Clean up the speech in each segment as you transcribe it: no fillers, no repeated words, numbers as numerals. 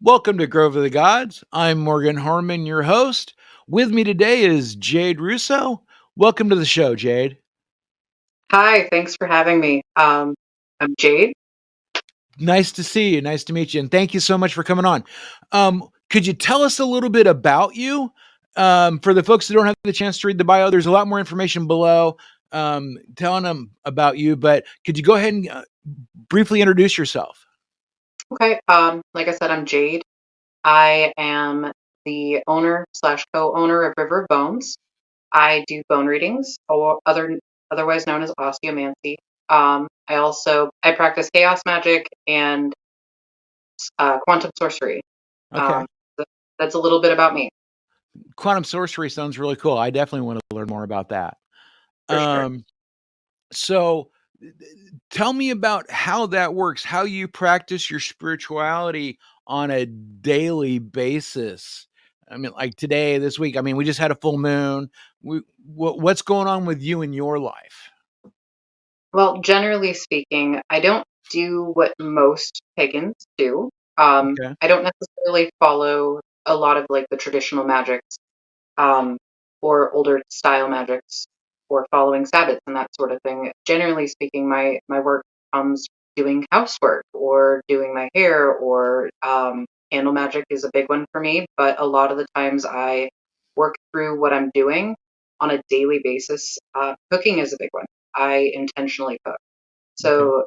Welcome to Grove of the Gods. I'm Morgan Hornman, your host. With me today is Jaede Russo. Welcome to the show, Jaede. Hi, thanks for having me. I'm Jade. Nice to see you. Nice to meet you. And thank you so much for coming on. Could you tell us a little bit about you? For the folks that don't have the chance to read the bio, there's a lot more information below telling them about you. But could you go ahead and briefly introduce yourself? Okay. Like I said, I'm Jade. I am the owner slash co-owner of River of Bones. I do bone readings, or otherwise known as Osteomancy. I practice chaos magic and quantum sorcery. Okay. That's a little bit about me, Quantum sorcery sounds really cool. I definitely want to learn more about that. for sure. Um, So, tell me about how that works, how you practice your spirituality on a daily basis. I mean, like today, this week, I mean, we just had a full moon. What's going on with you in your life? Well, generally speaking, I don't do what most pagans do. Okay. I don't necessarily follow a lot of like the traditional magics um, or older style magics or following Sabbats and that sort of thing. Generally speaking, my work comes doing housework or doing my hair or candle magic is a big one for me. But a lot of the times I work through what I'm doing on a daily basis. Cooking is a big one. I intentionally cook. Okay. So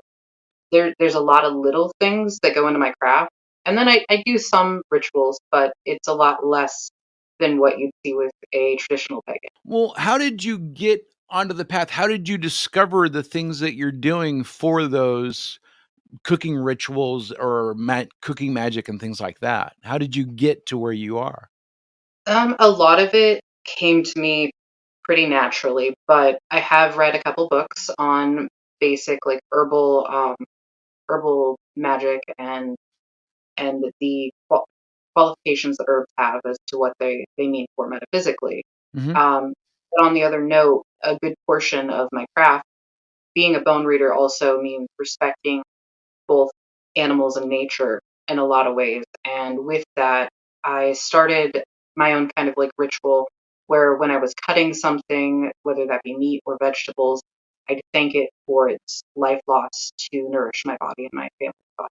there's a lot of little things that go into my craft. And then I do some rituals, but it's a lot less than what you'd see with a traditional pagan. Well, how did you get onto the path? How did you discover the things that you're doing for those cooking rituals or cooking magic and things like that? How did you get to where you are? A lot of it came to me pretty naturally, but I have read a couple books on basic like herbal magic and the qualifications that herbs have as to what they mean for metaphysically. Mhm. But on the other note, a good portion of my craft, being a bone reader, also means respecting both animals and nature in a lot of ways. And with that, I started my own kind of like ritual where when I was cutting something, whether that be meat or vegetables, I'd thank it for its life loss to nourish my body and my family's body.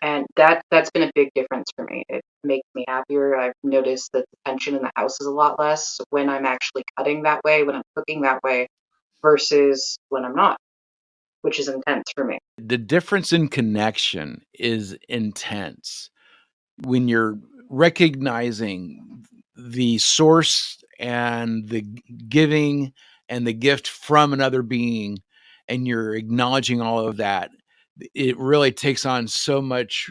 And that's been a big difference for me. It makes me happier. I've noticed that the tension in the house is a lot less when I'm actually cutting that way, when I'm cooking that way, versus when I'm not, which is intense for me. The difference in connection is intense when you're recognizing the source and the giving and the gift from another being, and you're acknowledging all of that. It really takes on so much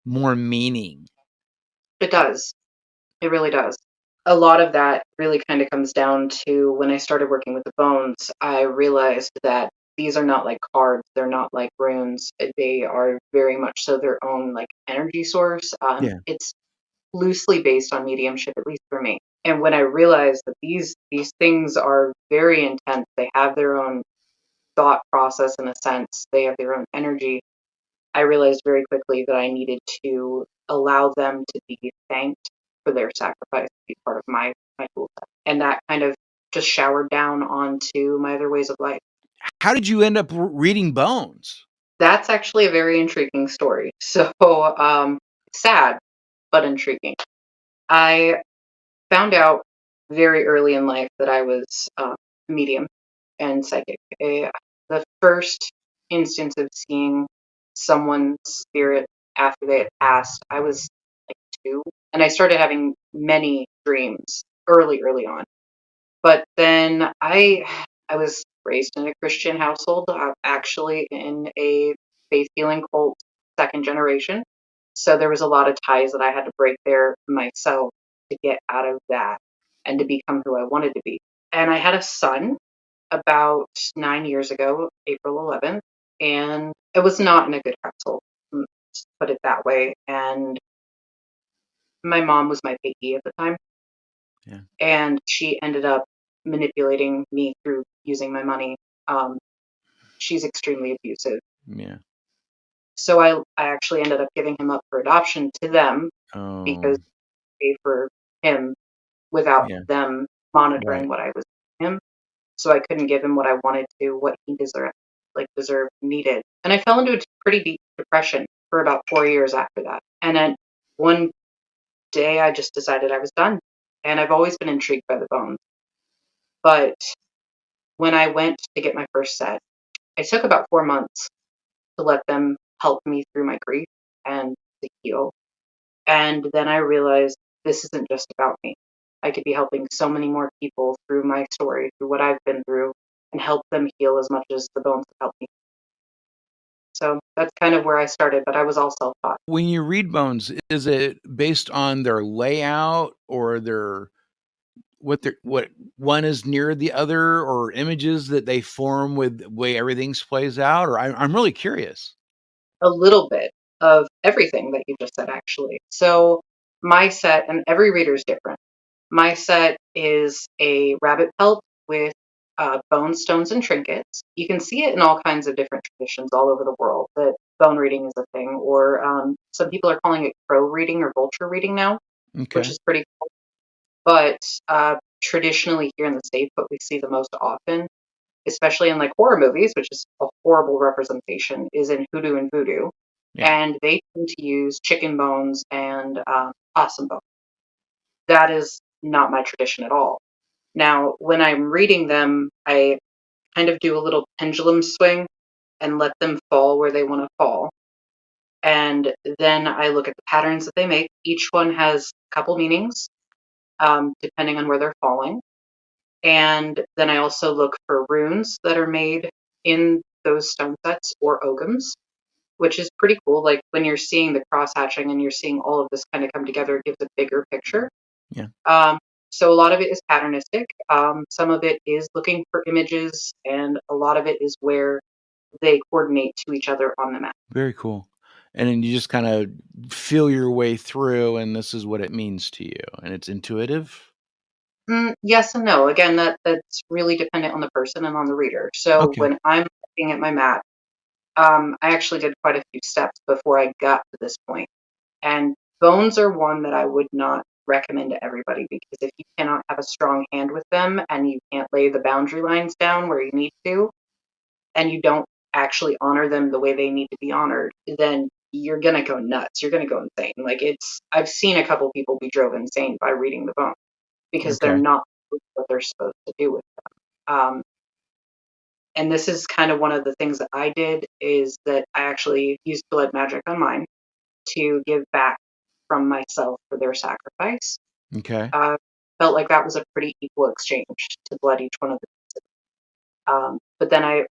more meaning. It does. It really does. A lot of that really kind of comes down to when I started working with the bones, I realized that these are not like cards, they're not like runes. They are very much so their own like energy source. Yeah. It's loosely based on mediumship, at least for me. And when I realized that these things are very intense, they have their own thought process in a sense, they have their own energy. I realized very quickly that I needed to allow them to be thanked for their sacrifice to be part of my tool set. And that kind of just showered down onto my other ways of life. How did you end up reading bones? That's actually a very intriguing story. So sad but intriguing. I found out very early in life that I was medium and psychic. The first instance of seeing someone's spirit after they had passed, I was like two, and I started having many dreams early on. But then I was raised in a Christian household, actually in a faith healing cult, second generation. So there was a lot of ties that I had to break there myself to get out of that and to become who I wanted to be. And I had a son about 9 years ago, April 11th, and it was not in a good household, let's put it that way. And my mom was my piggy at the time, Yeah. and she ended up manipulating me through using my money. Um, she's extremely abusive. Yeah. So I actually ended up giving him up for adoption to them because Oh, they paid for him without yeah, them monitoring right. what I was giving him. So I couldn't give him what I wanted to, what he deserved, needed. And I fell into a pretty deep depression for about 4 years after that. And then one day I just decided I was done. And I've always been intrigued by the bones. But when I went to get my first set, I took about 4 months to let them help me through my grief and to heal. And then I realized this isn't just about me. I could be helping so many more people through my story, through what I've been through, and help them heal as much as the bones have helped me. So that's kind of where I started, but I was all self taught. When you read bones, is it based on their layout or what one is near the other, or images that they form with the way everything's plays out? Or I'm really curious. A little bit of everything that you just said, actually. So my set, and every reader is different. My set is a rabbit pelt with bones, stones, and trinkets. You can see it in all kinds of different traditions all over the world that bone reading is a thing, or some people are calling it crow reading or vulture reading now, which Okay. is pretty cool. But traditionally here in the States, what we see the most often, especially in like horror movies, which is a horrible representation, is in hoodoo and voodoo. Yeah. And they tend to use chicken bones and possum bones. That is not my tradition at all. Now, when I'm reading them, I kind of do a little pendulum swing and let them fall where they want to fall. And then I look at the patterns that they make. Each one has a couple meanings, depending on where they're falling. And then I also look for runes that are made in those stone sets or ogams, which is pretty cool. Like when you're seeing the cross hatching and you're seeing all of this kind of come together, it gives a bigger picture. Yeah. Um, so a lot of it is patternistic. Some of it is looking for images, and a lot of it is where they coordinate to each other on the map. Very cool. And then you just kinda feel your way through, and this is what it means to you, and it's intuitive? Yes and no. Again, that's really dependent on the person and on the reader. So Okay. when I'm looking at my map, I actually did quite a few steps before I got to this point. And bones are one that I would not recommend to everybody because if you cannot have a strong hand with them and you can't lay the boundary lines down where you need to, and you don't actually honor them the way they need to be honored, then you're gonna go nuts. You're gonna go insane. Like I've seen a couple people be drove insane by reading the bone because they're Okay. not doing what they're supposed to do with them. And this is kind of one of the things that I did is that I actually used blood magic on mine to give back from myself for their sacrifice. Okay. Uh, Felt like that was a pretty equal exchange to blood each one of them. But then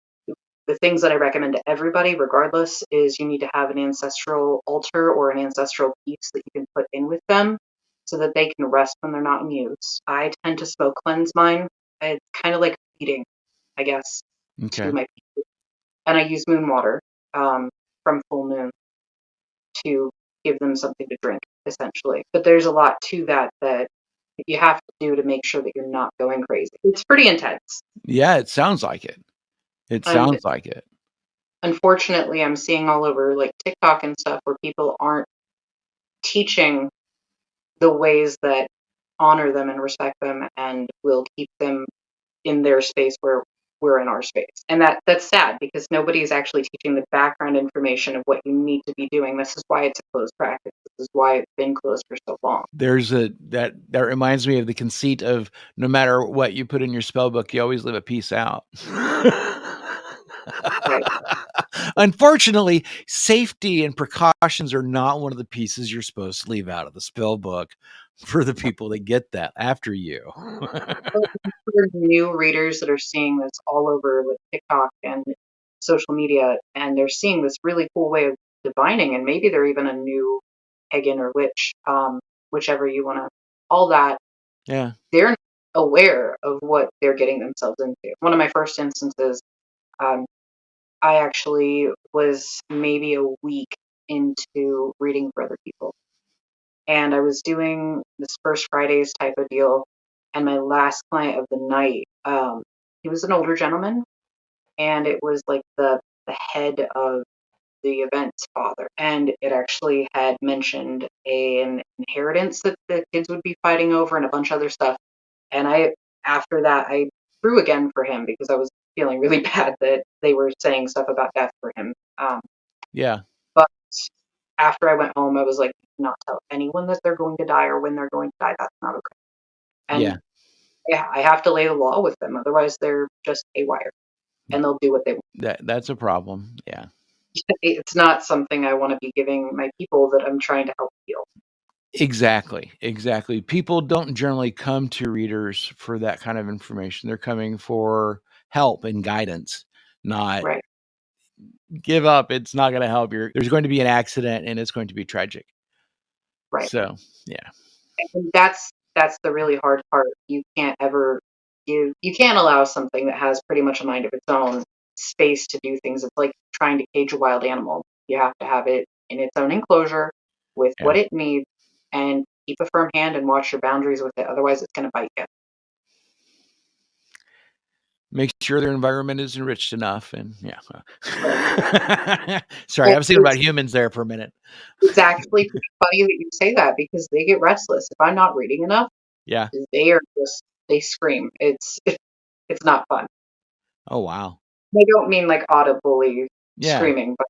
the things that I recommend to everybody, regardless, is you need to have an ancestral altar or an ancestral piece that you can put in with them so that they can rest when they're not in use. I tend to smoke cleanse mine. It's kind of like feeding, I guess, to Okay. my people. And I use moon water from full moon to give them something to drink, essentially. But there's a lot to that you have to do to make sure that you're not going crazy. It's pretty intense. Yeah, it sounds like it. It And sounds like it. unfortunately, I'm seeing all over like TikTok and stuff where people aren't teaching the ways that honor them and respect them and will keep them in their space where we're in our space. And that's sad because nobody is actually teaching the background information of what you need to be doing. This is why it's a closed practice. This is why it's been closed for so long. There's a that reminds me of the conceit of no matter what you put in your spell book, you always leave a piece out. Right. Unfortunately, safety and precautions are not one of the pieces you're supposed to leave out of the spell book for the people that get that after you. For new readers that are seeing this all over with TikTok and social media, and they're seeing this really cool way of divining, and maybe they're even a new pagan or witch, whichever you want to, all that, Yeah. they're not aware of what they're getting themselves into. One of my first instances, um, I actually was maybe a week into reading for other people. And I was doing this First Fridays type of deal. And my last client of the night, he was an older gentleman, and it was like the head of the event's father. And it actually had mentioned an inheritance that the kids would be fighting over and a bunch of other stuff. And after that, I threw again for him because I was feeling really bad that they were saying stuff about death for him. Yeah. But after I went home, I was like, not tell anyone that they're going to die or when they're going to die. That's not okay. And Yeah. yeah, I have to lay the law with them. Otherwise, they're just haywire and they'll do what they want. That's a problem. Yeah. It's not something I want to be giving my people that I'm trying to help heal. Exactly. Exactly. People don't generally come to readers for that kind of information. They're coming for help and guidance, not Right, give up. It's not going to help. There's going to be an accident and it's going to be tragic. right. So, yeah. And that's the really hard part. You can't allow something that has pretty much a mind of its own space to do things. It's like trying to cage a wild animal. You have to have it in its own enclosure with Yeah. what it needs and keep a firm hand and watch your boundaries with it. Otherwise, it's going to bite you. Make sure their environment is enriched enough. And yeah. Right. Sorry, I Well, was thinking about humans there for a minute. it's actually pretty funny that you say that because they get restless. If I'm not reading enough, Yeah. they scream. It's not fun. Oh, wow. I don't mean like audibly Yeah. screaming, but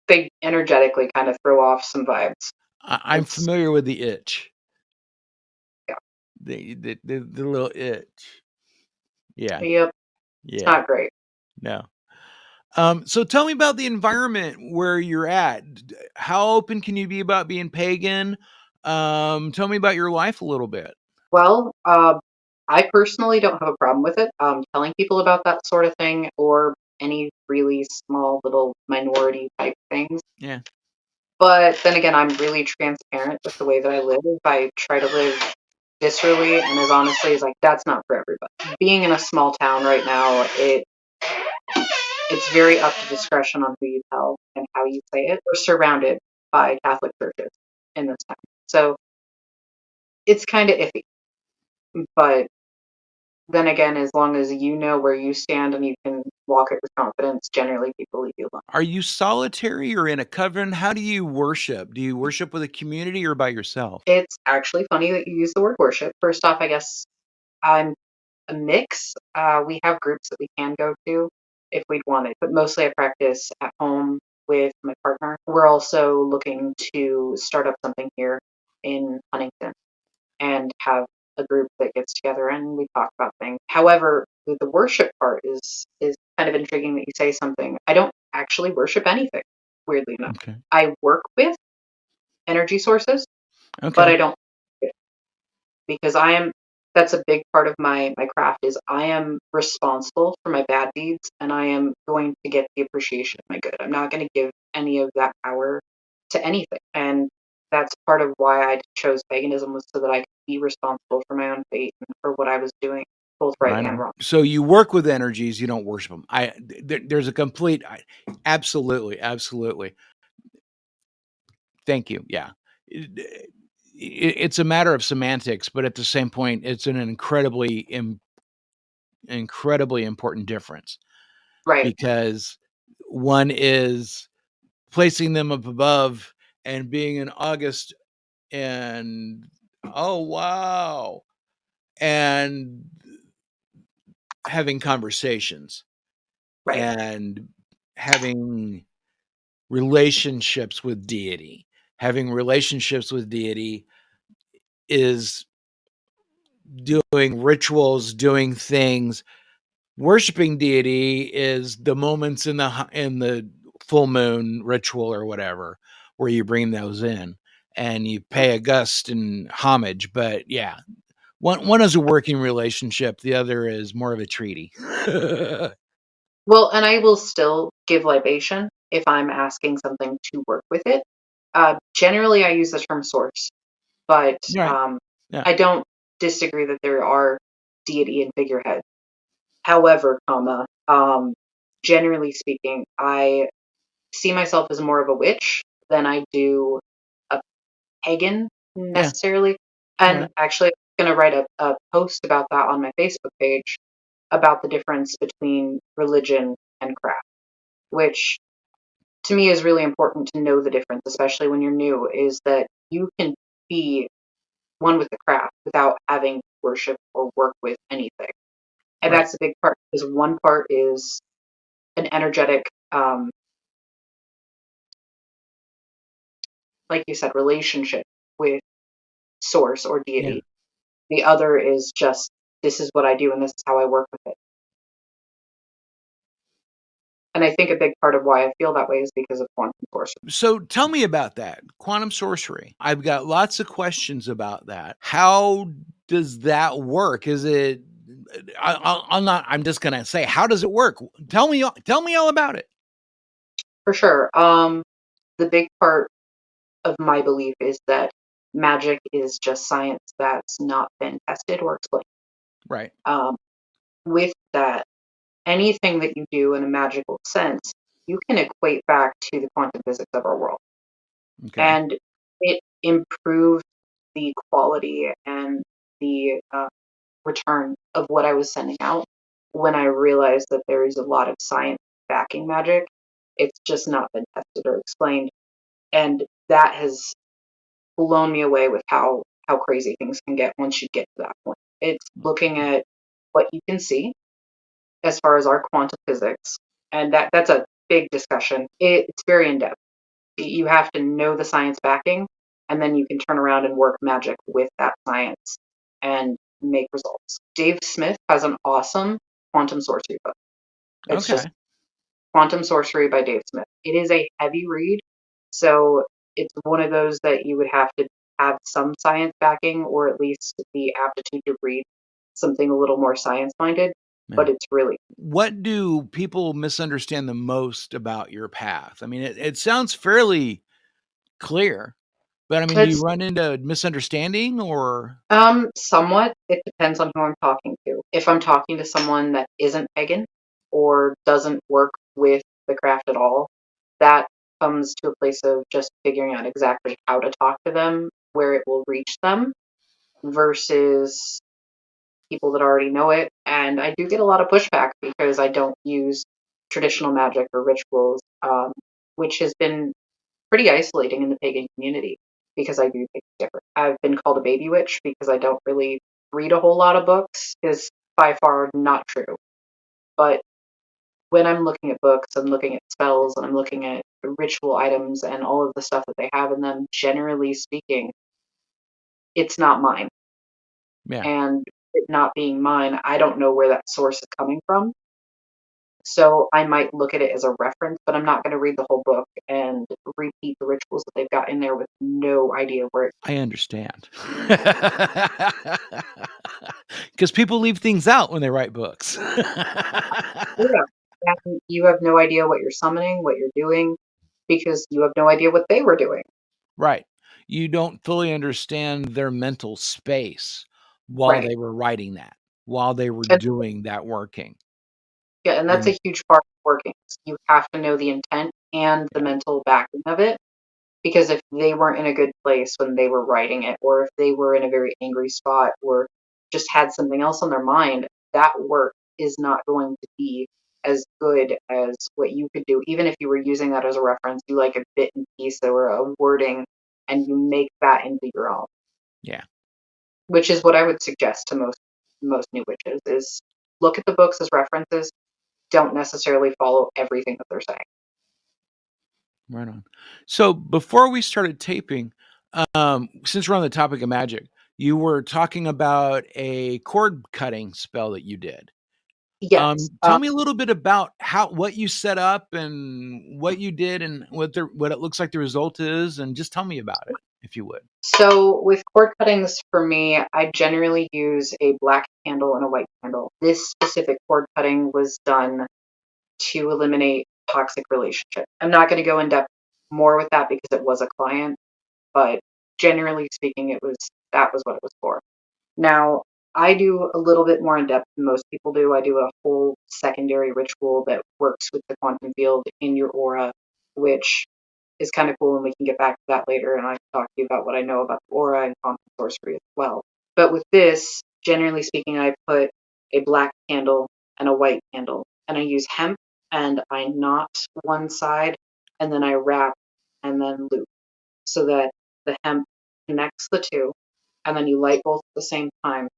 they energetically kind of throw off some vibes. I'm It's familiar with the itch. yeah, The little itch. Yeah. yep, it's Yeah. not great. No. So tell me about the environment where you're at. How open can you be about being pagan? Tell me about your life a little bit. Well, I personally don't have a problem with it. Telling people about that sort of thing or any really small little minority type things. Yeah. But then again, I'm really transparent with the way that I live. I try to live viscerally and as honestly as like that's not for everybody. Being in a small town right now, it's very up to discretion on who you tell and how you say it. We're surrounded by Catholic churches in this town. So it's kind of iffy. But then again, as long as you know where you stand and you can walk it with confidence, generally people leave you alone. Are you solitary or in a coven? How do you worship? Do you worship with a community or by yourself? It's actually funny that you use the word worship. First off, I guess I'm a mix. We have groups that we can go to if we'd want it, but mostly I practice at home with my partner. We're also looking to start up something here in Huntington and have a group that gets together and we talk about things. However, the worship part is kind of intriguing that you say something. I don't actually worship anything, weirdly enough. Okay. I work with energy sources, but Okay. I don't because I am that's a big part of my craft is I am responsible for my bad deeds and I am going to get the appreciation of my good. I'm not going to give any of that power to anything. And that's part of why I chose paganism was so that I could be responsible for my own fate and for what I was doing, both right Right and on. wrong. So you work with energies, you don't worship them. There's a complete, absolutely, absolutely. Thank you. Yeah. It's a matter of semantics, but at the same point, it's an incredibly important difference Right, because one is placing them up above and being in August and oh wow and having conversations right. and having relationships with deity. Having relationships with deity is doing rituals, doing things. Worshiping deity is the moments in the full moon ritual or whatever where you bring those in and you pay august and homage. But yeah, one is a working relationship, the other is more of a treaty. Well, and I will still give libation if I'm asking something to work with it. Generally, I use the term source, but Right. Yeah. I don't disagree that there are deity and figureheads. However, generally speaking, I see myself as more of a witch than I do a pagan Yeah. necessarily. And Right. actually, I'm going to write a post about that on my Facebook page about the difference between religion and craft, which to me is really important to know the difference, especially when you're new, is that you can be one with the craft without having to worship or work with anything. And Right. that's a big part because one part is an energetic, like you said, relationship with source or Yeah. deity. The other is just, this is what I do and this is how I work with it. And I think a big part of why I feel that way is because of quantum sorcery. So tell me about that quantum sorcery. I've got lots of questions about that. How does that work? Is it? I'm not. I'm just gonna say, how does it work? Tell me. Tell me all about it. For sure. The big part of my belief is that magic is just science that's not been tested or explained. Right. Um, with that, anything that you do in a magical sense, you can equate back to the quantum physics of our world. Okay. And it improves the quality and the return of what I was sending out when I realized that there is a lot of science backing magic. It's just not been tested or explained. And that has blown me away with how crazy things can get once you get to that point. It's looking at what you can see as far as our quantum physics, and that's a big discussion. It's very in depth. You have to know the science backing, and then you can turn around and work magic with that science and make results. Dave Smith has an awesome quantum sorcery book. It's just Okay. Quantum Sorcery by Dave Smith. It is a heavy read, so it's one of those that you would have to have some science backing or at least the aptitude to read something a little more science minded, Yeah. but it's really What do people misunderstand the most about your path? I mean, it sounds fairly clear, but I mean, do you it's run into misunderstanding or? somewhat it depends on who I'm talking to. If I'm talking to someone that isn't pagan or doesn't work with the craft at all, that comes to a place of just figuring out exactly how to talk to them, where it will reach them versus people that already know it. And I do get a lot of pushback because I don't use traditional magic or rituals, which has been pretty isolating in the pagan community because I do things different. I've been called a baby witch because I don't really read a whole lot of books, is by far not true. But when I'm looking at books, I'm looking at spells and I'm looking at ritual items and all of the stuff that they have in them, generally speaking, it's not mine. Yeah, And it not being mine, I don't know where that source is coming from. So I might look at it as a reference, but I'm not going to read the whole book and repeat the rituals that they've got in there with no idea where it. I understand. Because people leave things out when they write books. Yeah. And you have no idea what you're summoning, what you're doing, because you have no idea what they were doing. Right. You don't fully understand their mental space while Right. they were writing that, while they were And, doing that working. yeah, and that's And a huge part of working. You have to know the intent and the yeah, mental backing of it. Because if they weren't in a good place when they were writing it, or if they were in a very angry spot, or just had something else on their mind, that work is not going to be as good as what you could do. Even if you were using that as a reference, you like a bit and piece or a wording, and you make that into your own, yeah, which is what I would suggest to most new witches is look at the books as references. Don't necessarily follow everything that they're saying. right on. So before we started taping, since we're on the topic of magic, you were talking about a cord cutting spell that you did. Yes. Tell me a little bit about what you set up and what you did and what it looks like the result is, and just tell me about it, if you would. So with cord cuttings for me, I generally use a black candle and a white candle. This specific cord cutting was done to eliminate toxic relationship. I'm not going to go in depth more with that because it was a client, but generally speaking, that was what it was for. Now, I do a little bit more in depth than most people do. I do a whole secondary ritual that works with the quantum field in your aura, which is kind of cool, and we can get back to that later. And I can talk to you about what I know about the aura and quantum sorcery as well. But with this, generally speaking, I put a black candle and a white candle, and I use hemp and I knot one side, and then I wrap and then loop so that the hemp connects the two, and then you light both at the same time.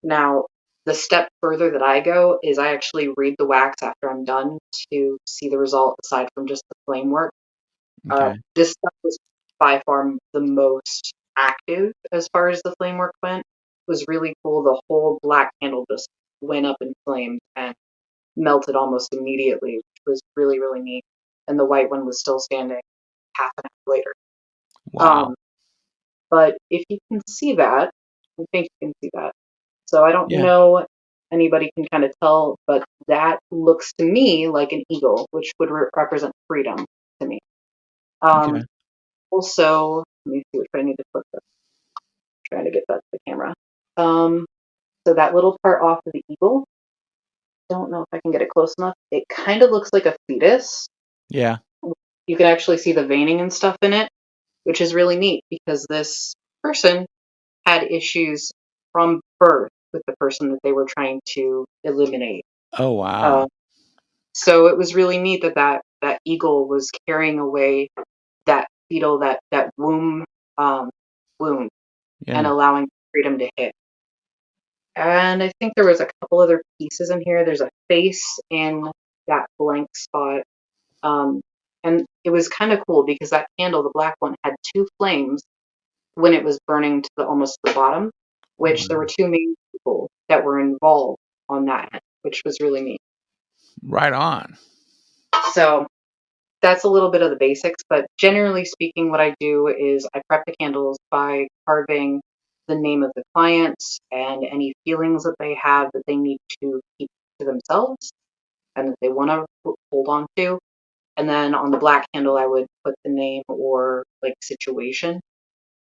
Now, the step further that I go is I actually read the wax after I'm done to see the result aside from just the flame work. Okay. This stuff was by far the most active as far as the flame work went. It was really cool. The whole black candle just went up in flames and melted almost immediately, which was really, really neat. And the white one was still standing half an hour later. Wow. Um, but if you can see that, I think you can see that. So I don't Yeah. know anybody can kind of tell, but that looks to me like an eagle, which would represent freedom to me. Okay. Also, let me see which way I need to put this. Trying to get that to the camera. Um, so that little part off of the eagle, don't know if I can get it close enough. It kind of looks like a fetus. Yeah. You can actually see the veining and stuff in it, which is really neat because this person had issues from birth with the person that they were trying to eliminate. Oh, Uh, wow. so it was really neat that that eagle was carrying away that fetal that womb wound and Yeah. allowing freedom to hit. And I think there was a couple other pieces in here. There's a face in that blank spot. Um, and it was kind of cool because that candle, the black one, had two flames when it was burning to the almost the bottom, which there were Wow. two main people that were involved on that end, which was really neat. Right on. So that's a little bit of the basics, but generally speaking, what I do is I prep the candles by carving the name of the clients and any feelings that they have that they need to keep to themselves and that they want to hold on to. And then on the black candle, I would put the name or like situation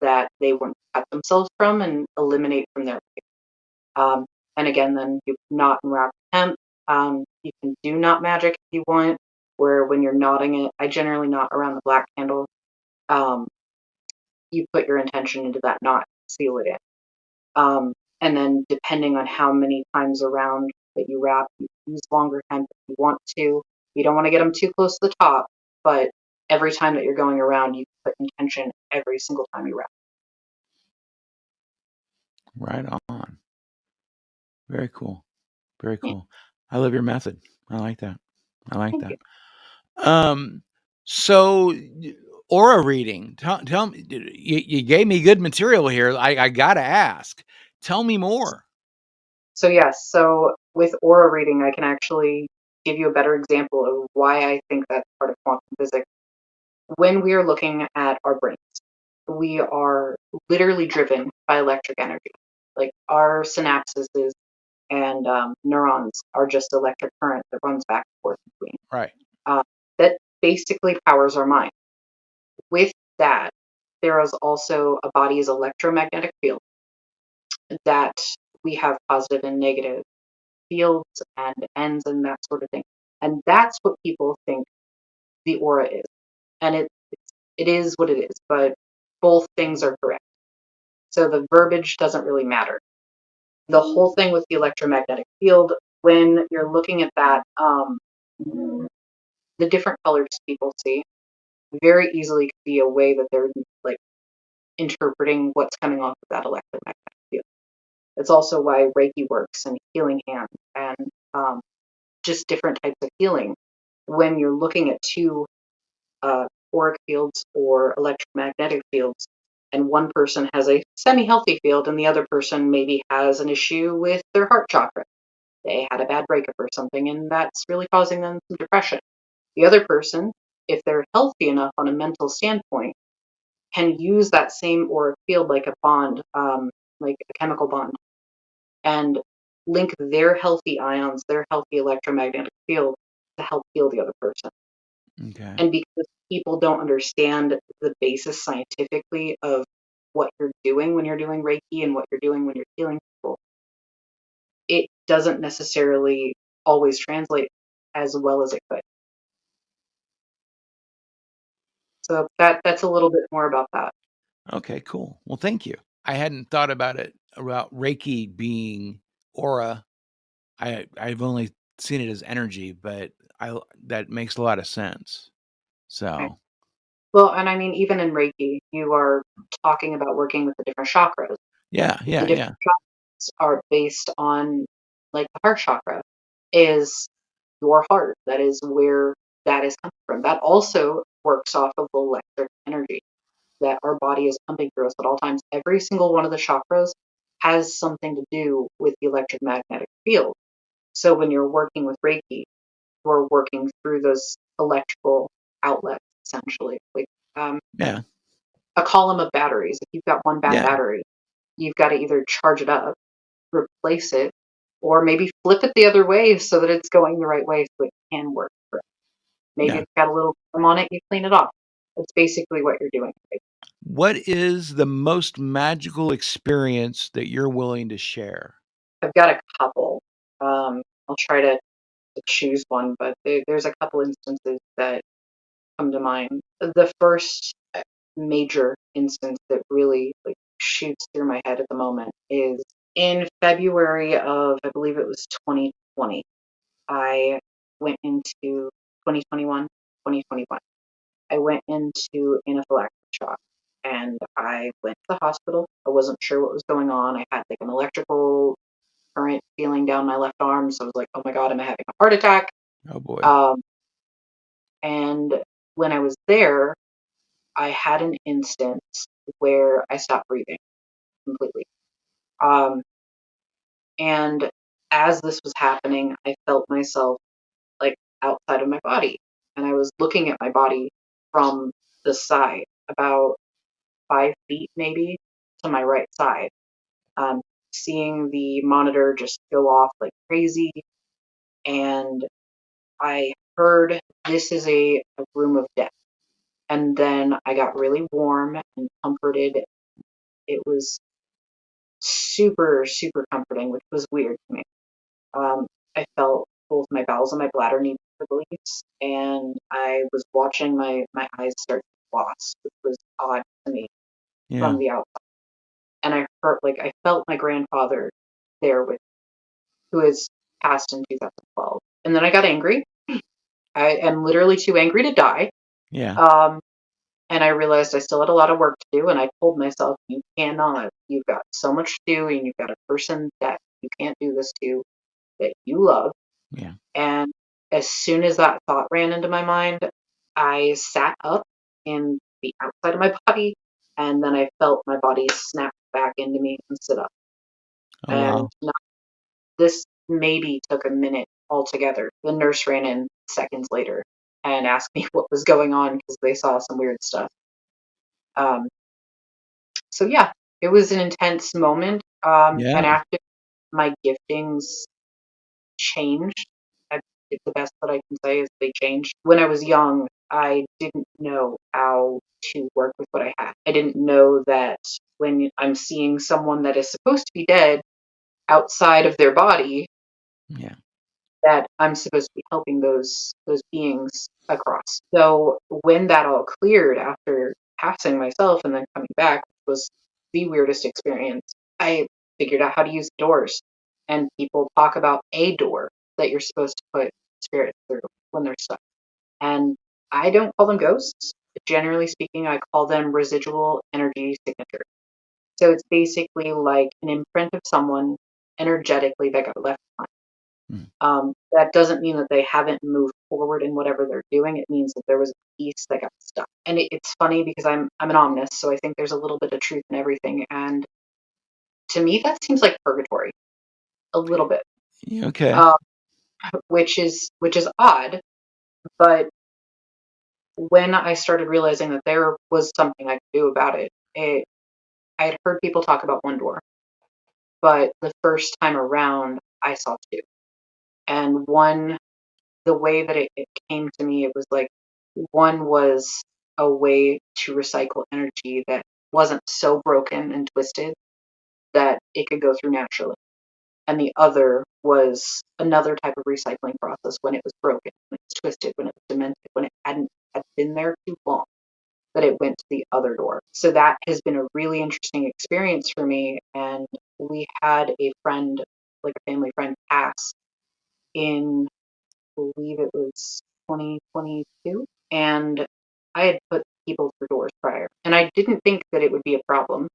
that they want to cut themselves from and eliminate from their life. And again, then you knot and wrap hemp. You can do knot magic if you want, where when you're knotting it, I generally knot around the black candle. Um, you put your intention into that knot, seal it in. And then depending on how many times around that you wrap, you use longer hemp if you want to. You don't want to get them too close to the top, but every time that you're going around, you put intention every single time you wrap. Right on. Very cool. Very Yeah, cool. I love your method. I like that. I like thank you. that. Um, so aura reading. Tell me, you gave me good material here. I gotta ask. Tell me more. So yes, so with aura reading, I can actually give you a better example of why I think that's part of quantum physics. When we are looking at our brains, we are literally driven by electric energy. Like our synapses and neurons are just electric current that runs back and forth between. Right. Uh, that basically powers our mind. With that, there is also a body's electromagnetic field that we have positive and negative fields and ends and that sort of thing. And that's what people think the aura is. And it is what it is, but both things are correct. So the verbiage doesn't really matter. The whole thing with the electromagnetic field, when you're looking at that, the different colors people see very easily could be a way that they're like interpreting what's coming off of that electromagnetic field. It's also why Reiki works and healing hands and just different types of healing. When you're looking at two auric fields or electromagnetic fields, and one person has a semi healthy field and the other person maybe has an issue with their heart chakra. They had a bad breakup or something, and that's really causing them some depression. The other person, if they're healthy enough on a mental standpoint, can use that same auric field like a bond, like a chemical bond, and link their healthy ions, their healthy electromagnetic field to help heal the other person. Okay. And because people don't understand the basis scientifically of what you're doing when you're doing Reiki and what you're doing when you're healing people, it doesn't necessarily always translate as well as it could. So that's a little bit more about that. Okay, cool. Well, thank you. I hadn't thought about it about Reiki being aura. I've only seen it as energy, but I that makes a lot of sense. Okay. So Well, and I mean, even in Reiki, you are talking about working with the different chakras. Yeah, The yeah, different yeah, chakras are based on, like, the heart chakra is your heart. That is where that is coming from. That also works off of electric energy that our body is pumping through us at all times. Every single one of the chakras has something to do with the electromagnetic field. So when you're working with Reiki, you're working through those electrical outlets, essentially. Like, um, yeah, a column of batteries. If you've got one bad yeah, battery, you've got to either charge it up, replace it, or maybe flip it the other way so that it's going the right way so it can work. Maybe yeah. it's got a little gum on it, you clean it off. That's basically what you're doing. Right? What is the most magical experience that you're willing to share? I've got a couple. I'll try to choose one, but there's a couple instances that come to mind. The first major instance that really, like, shoots through my head at the moment is in February of, I believe it was 2020. I went into 2021, 2021. I went into anaphylactic shock and I went to the hospital. I wasn't sure what was going on. I had like an electrical current feeling down my left arm. So I was like, oh my God, am I having a heart attack? Oh boy. Um, and when I was there, I had an instance where I stopped breathing completely. Um, and as this was happening, I felt myself like outside of my body. And I was looking at my body from the side, about 5 feet maybe to my right side, um, seeing the monitor just go off like crazy. And I heard, this is a room of death. And then I got really warm and comforted. It was super, super comforting, which was weird to me. Um, I felt both my bowels and my bladder need release, and I was watching my eyes start to floss, which was odd to me Yeah, from the outside. And I heard, like, I felt my grandfather there with, who has passed in 2012. And then I got angry. I am literally too angry to die. yeah, Um, and I realized I still had a lot of work to do. And I told myself, you cannot. You've got so much to do, and you've got a person that you can't do this to that you love. yeah. And as soon as that thought ran into my mind, I sat up in the outside of my body, and then I felt my body snap back into me and sit up. Oh And wow. this maybe took a minute altogether. The nurse ran in seconds later and asked me what was going on because they saw some weird stuff. Um, so yeah, it was an intense moment. Yeah, And after my giftings changed, I, the best that I can say is they changed. When I was young, I didn't know how to work with what I had. I didn't know that when I'm seeing someone that is supposed to be dead outside of their body, yeah, that I'm supposed to be helping those beings across. So when that all cleared after passing myself and then coming back, which was the weirdest experience, I figured out how to use doors. And people talk about a door that you're supposed to put spirits through when they're stuck. And I don't call them ghosts. Generally speaking, I call them residual energy signature. So it's basically like an imprint of someone energetically that got left behind. mm, That doesn't mean that they haven't moved forward in whatever they're doing. It means that there was a piece that got stuck. And it's funny because I'm an omnist, so I think there's a little bit of truth in everything. And to me, that seems like purgatory a little bit, yeah. Okay. um, which is odd. But when I started realizing that there was something I could do about it, I had heard people talk about one door, but the first time around, I saw two. And one, the way that it came to me, it was like one was a way to recycle energy that wasn't so broken and twisted that it could go through naturally. And the other was another type of recycling process when it was broken, when it was twisted, when it was demented, when it hadn't had been there too long, that it went to the other door. So that has been a really interesting experience for me. And we had a friend, like a family friend, pass in, I believe it was 2022. And I had put people through doors prior. And I didn't think that it would be a problem,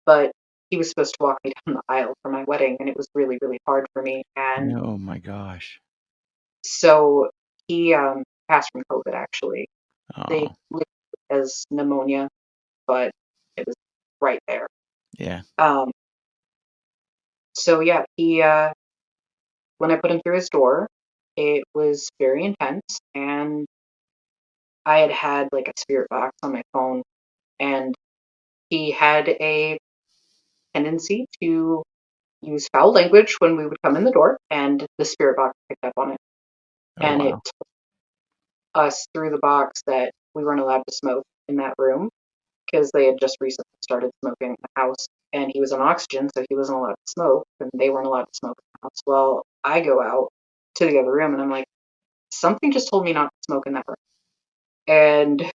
but he was supposed to walk me down the aisle for my wedding, and it was really, really hard for me. And Oh my gosh. so he passed from COVID, actually. They Oh, listed it as pneumonia, but it was right there. yeah. Um, so yeah, he when I put him through his door, it was very intense, and I had like a spirit box on my phone, and he had a tendency to use foul language when we would come in the door, and the spirit box picked up on it, Oh and it wow. told us through the box that we weren't allowed to smoke in that room because they had just recently started smoking in the house, and he was on oxygen, so he wasn't allowed to smoke, and they weren't allowed to smoke in the house. Well, I go out to the other room, and I'm like, something just told me not to smoke in that room, and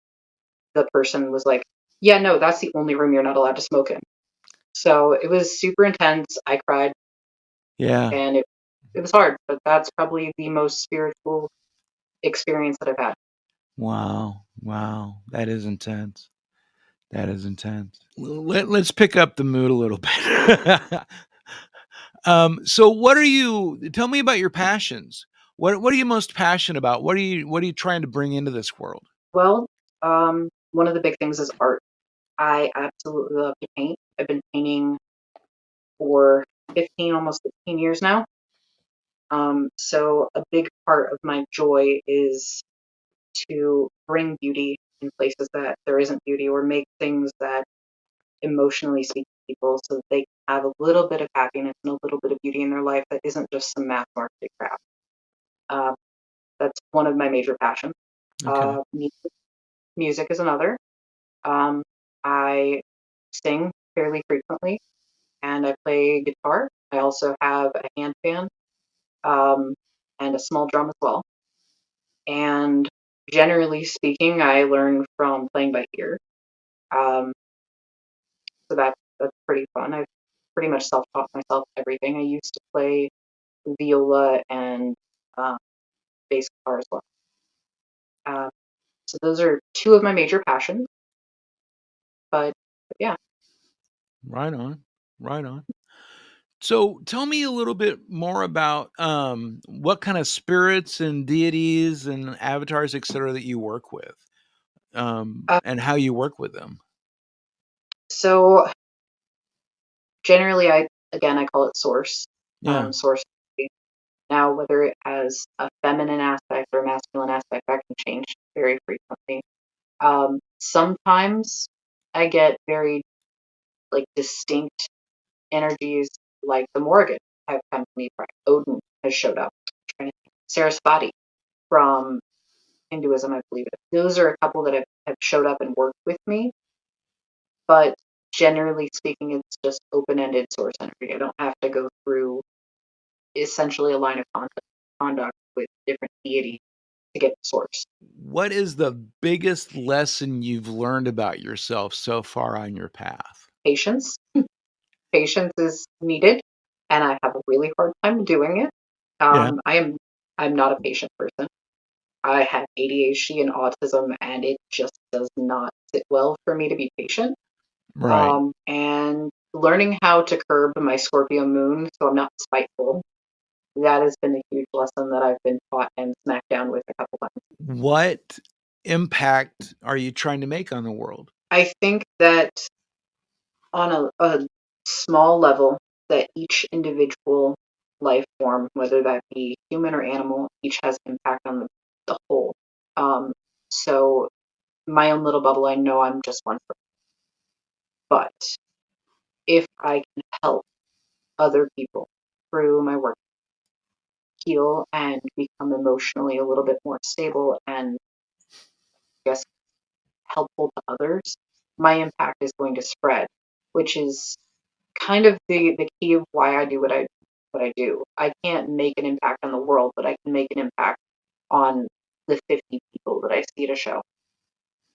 the person was like, yeah, no, that's the only room you're not allowed to smoke in. So it was super intense. I cried, Yeah. and it was hard, but that's probably the most spiritual experience that I've had. Wow. Wow. That is intense. That is intense. Let's pick up the mood a little bit. So what are you tell me about your passions? What are you most passionate about? What are you trying to bring into this world? Well, one of the big things is art. I absolutely love to paint. I've been painting for 15, almost 15 years now. So a big part of my joy is to bring beauty in places that there isn't beauty, or make things that emotionally speak to people so that they can have a little bit of happiness and a little bit of beauty in their life that isn't just some mass marketed crap. Uh, that's one of my major passions. Okay. Music is another. Um, I sing fairly frequently, and I play guitar. I also have a hand pan, um, and a small drum as well. And generally speaking, I learn from playing by ear. Um, so that's pretty fun. I've pretty much self-taught myself everything. I used to play viola and uh, bass guitar as well. Uh, so those are two of my major passions. But yeah, Right on. Right on. So tell me a little bit more about what kind of spirits and deities and avatars, etc., that you work with, uh, and how you work with them. so generally, I call it Yeah. source. Now, whether it has a feminine aspect or a masculine aspect, that can change very frequently. Sometimes I get very like distinct energies, like the Morrigan have come to me. Odin has showed up. Sarasvati from Hinduism, I believe it. Those are a couple that have showed up and worked with me, but generally speaking, it's just open-ended source energy. I don't have to go through essentially a line of conduct with different deities to get the source. What is the biggest lesson you've learned about yourself so far on your path? Patience. Patience is needed, and I have a really hard time doing it. Yeah. I'm not a patient person. I have ADHD and autism, and it just does not sit well for me to be patient. Right. And learning how to curb my Scorpio moon so I'm not spiteful, that has been a huge lesson that I've been taught and smacked down with a couple times. What impact are you trying to make on the world? I think that on a small level, that each individual life form, whether that be human or animal, each has impact on the whole. So my own little bubble, I know I'm just one person, but if I can help other people through my work heal and become emotionally a little bit more stable and I guess helpful to others, my impact is going to spread, which is kind of the key of why I do what I do. I can't make an impact on the world, but I can make an impact on the 50 people that I see at a show.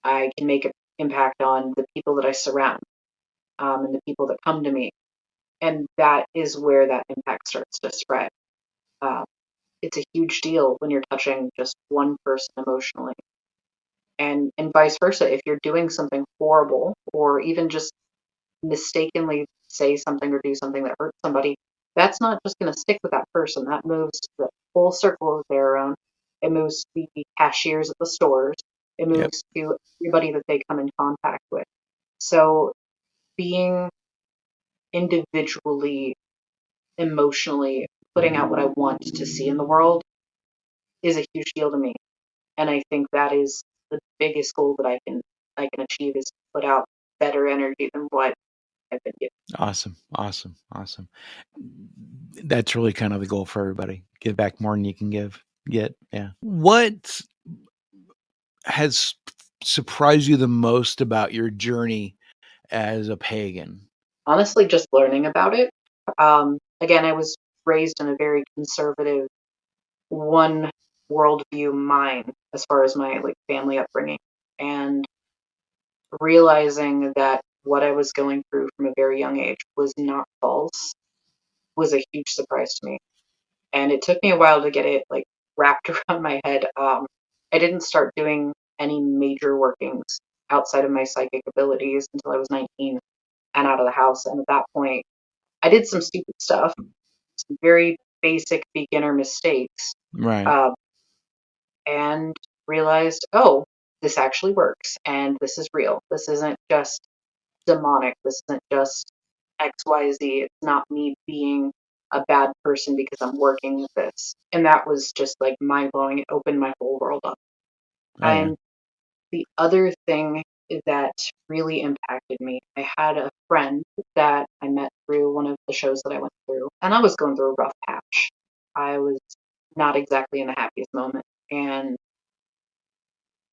I can make an impact on the people that I surround, and the people that come to me, and that is where that impact starts to spread. Um, it's a huge deal when you're touching just one person emotionally. and vice versa. If you're doing something horrible, or even just mistakenly say something or do something that hurts somebody, that's not just going to stick with that person. That moves to the whole circle of their own. It moves to the cashiers at the stores. It Yep. moves to everybody that they come in contact with. So being individually, emotionally putting out what I want to see in the world is a huge deal to me. And I think that is the biggest goal that I can achieve, is to put out better energy than what I've been given. Awesome. Awesome. Awesome. That's really kind of the goal for everybody. Give back more than you can get. Yeah. What has surprised you the most about your journey as a pagan? Honestly, just learning about it. Again, I was raised in a very conservative, one worldview mind as far as my like family upbringing, and realizing that what I was going through from a very young age was not false was a huge surprise to me. And it took me a while to get it like wrapped around my head. I didn't start doing any major workings outside of my psychic abilities until I was 19 and out of the house. And at that point, I did some stupid stuff, some very basic beginner mistakes, Right. uh, and realized, oh, this actually works and this is real. This isn't just demonic. This isn't just XYZ. It's not me being a bad person because I'm working with this. And that was just like mind blowing. It opened my whole world up. Oh yeah. And the other thing that really impacted me, I had a friend that I met through one of the shows that I went through, and I was going through a rough patch. I was not exactly in the happiest moment. And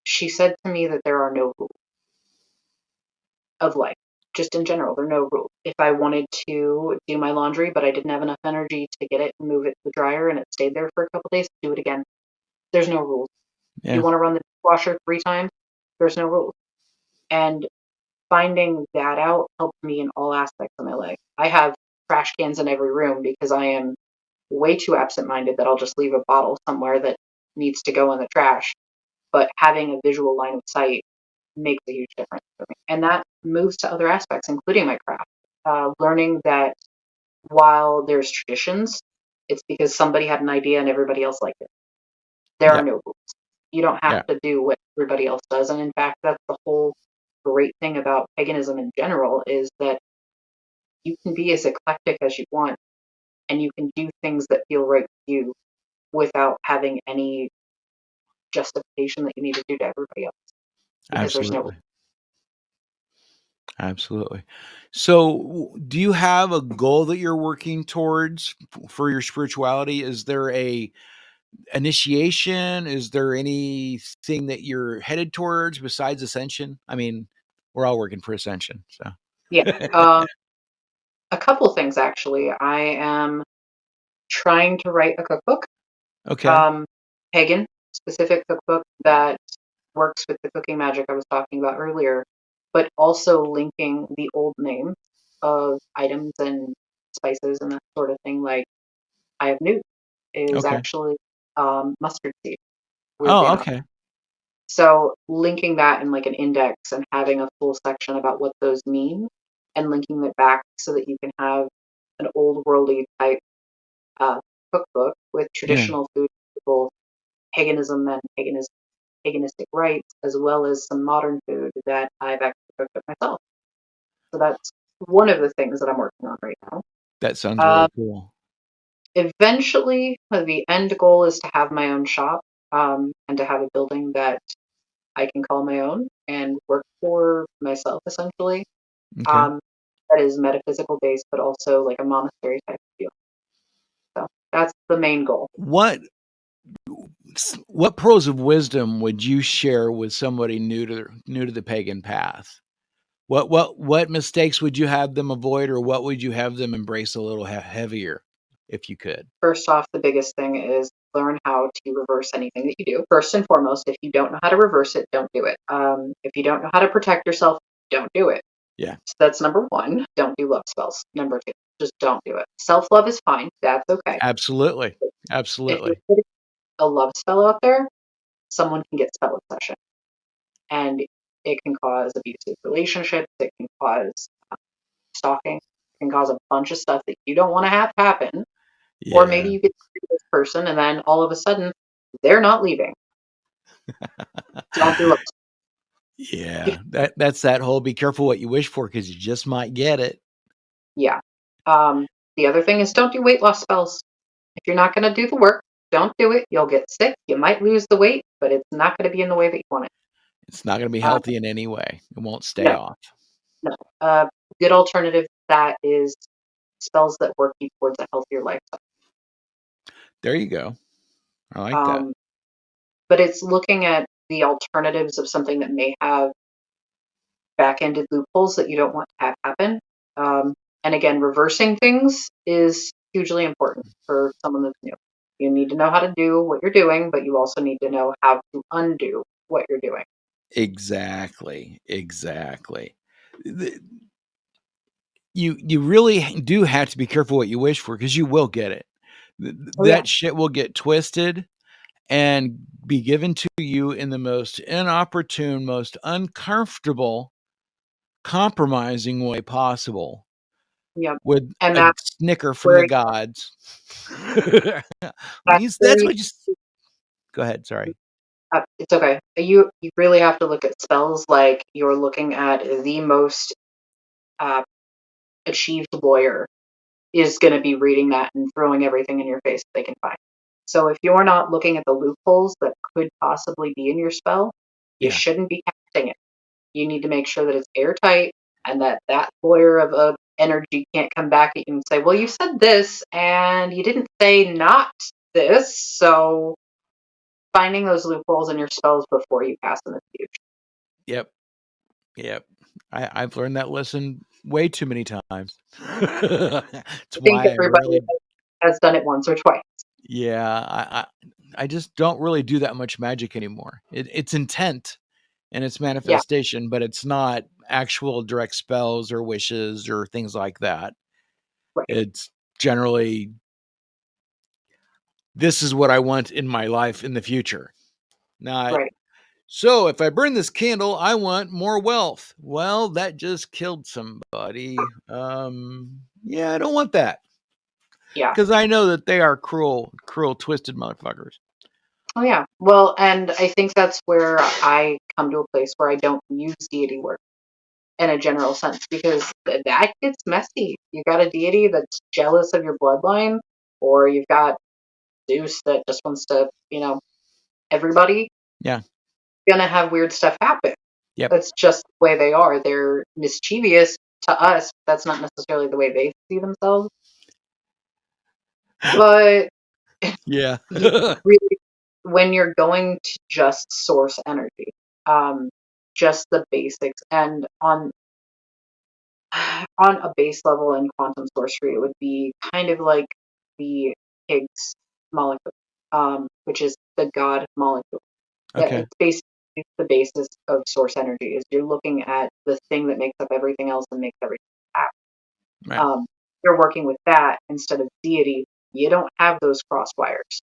she said to me that there are no rules of life. Just in general, there are no rules. If I wanted to do my laundry, but I didn't have enough energy to get it and move it to the dryer and it stayed there for a couple days, do it again. There's no rules. You Yeah. want to run the dishwasher 3 times? There's no rules. And finding that out helped me in all aspects of my life. I have trash cans in every room because I am way too absent-minded that I'll just leave a bottle somewhere that needs to go in the trash. But having a visual line of sight makes a huge difference for me. And that moves to other aspects, including my craft. Learning that while there's traditions, it's because somebody had an idea and everybody else liked it. There are Yeah. no rules. You don't have Yeah. to do what everybody else does. And in fact, that's the whole great thing about paganism in general, is that you can be as eclectic as you want and you can do things that feel right to you without having any justification that you need to do to everybody else, because there's no. Absolutely. Absolutely. So, do you have a goal that you're working towards for your spirituality? Is there a initiation? Is there anything that you're headed towards besides ascension? I mean, we're all working for ascension. So, Yeah. A couple things actually. I am trying to write a cookbook, okay. um, pagan specific cookbook that works with the cooking magic I was talking about earlier, but also linking the old names of items and spices and that sort of thing. Like I have new is Okay. actually mustard seed, weirdly Oh, enough. okay. So linking that in like an index and having a full section about what those mean and linking it back so that you can have an old worldly type uh, cookbook with Yeah, traditional food, both paganism and paganistic rites, as well as some modern food that I've actually cooked up myself. So that's one of the things that I'm working on right now. that sounds Uh, really cool. Eventually, the end goal is to have my own shop, and to have a building that I can call my own and work for myself, essentially. Okay. Um, that is metaphysical based, but also like a monastery type of deal. So that's the main goal. What what pearls of wisdom would you share with somebody new to the pagan path? What mistakes would you have them avoid, or what would you have them embrace a little heavier, if you could? First off, the biggest thing is learn how to reverse anything that you do. First and foremost, if you don't know how to reverse it, don't do it. If you don't know how to protect yourself, don't do it. Yeah, So that's number one. Don't do love spells. Number two, just don't do it. Self love is fine. That's okay. absolutely, If you're absolutely. putting a love spell out there, someone can get spell obsession. and it can cause abusive relationships. It can cause stalking. It can cause a bunch of stuff that you don't want to have happen. Or maybe Yeah. you get to see this person and then all of a sudden they're not leaving. Don't do it. Yeah. That's that whole be careful what you wish for because you just might get it. Yeah. Um, the other thing is don't do weight loss spells. If you're not going to do the work, don't do it. You'll get sick. You might lose the weight, but it's not going to be in the way that you want it. It's not going to be Uh, healthy in any way. It won't stay no, off. no. Good alternative to that is spells that work you towards a healthier lifestyle. There you go. I like that. Um, but it's looking at the alternatives of something that may have back-ended loopholes that you don't want to have happen. And again, reversing things is hugely important for someone that's new. You need to know how to do what you're doing, but you also need to know how to undo what you're doing. Exactly. Exactly. You really do have to be careful what you wish for because you will get it. Oh yeah, That shit will get twisted and be given to you in the most inopportune, most uncomfortable, compromising way possible yeah, with and a that's snicker from the where gods. that's where That's what just go ahead. Sorry. it's okay. You really have to look at spells like you're looking at the most uh, achieved lawyer is going to be reading that and throwing everything in your face that they can find. So if you're not looking at the loopholes that could possibly be in your spell, you Yeah. shouldn't be casting it. You need to make sure that it's airtight and that that lawyer of a energy can't come back at you and say, "Well, you said this and you didn't say not this." So finding those loopholes in your spells before you cast them is huge. Yep. Yep. I've learned that lesson way too many times. It's I think why I everybody really has done it once or twice. yeah, I just don't really do that much magic anymore. It's intent and it's Yeah, manifestation, but it's not actual direct spells or wishes or things like that. right, It's generally this is what I want in my life in the future. Not right. so if I burn this candle, I want more wealth. Well, that just killed somebody. Yeah, I don't want that Yeah. because I know that they are cruel, twisted motherfuckers. Oh, yeah. Well, and I think that's where I come to a place where I don't use deity work in a general sense because that gets messy. You've got a deity that's jealous of your bloodline, or you've got Zeus that just wants to, everybody Yeah. gonna have weird stuff happen. Yep. That's just the way they are. They're mischievous to us. That's not necessarily the way they see themselves. But Yeah. you really, when you're going to just source energy, um, just the basics, and on a base level in quantum sorcery, it would be kind of like the Higgs molecule, which is the God molecule. Yeah, Okay. it's basically the basis of source energy. Is you're looking at the thing that makes up everything else and makes everything happen. Right. You're working with that instead of deity. You don't have those cross wires,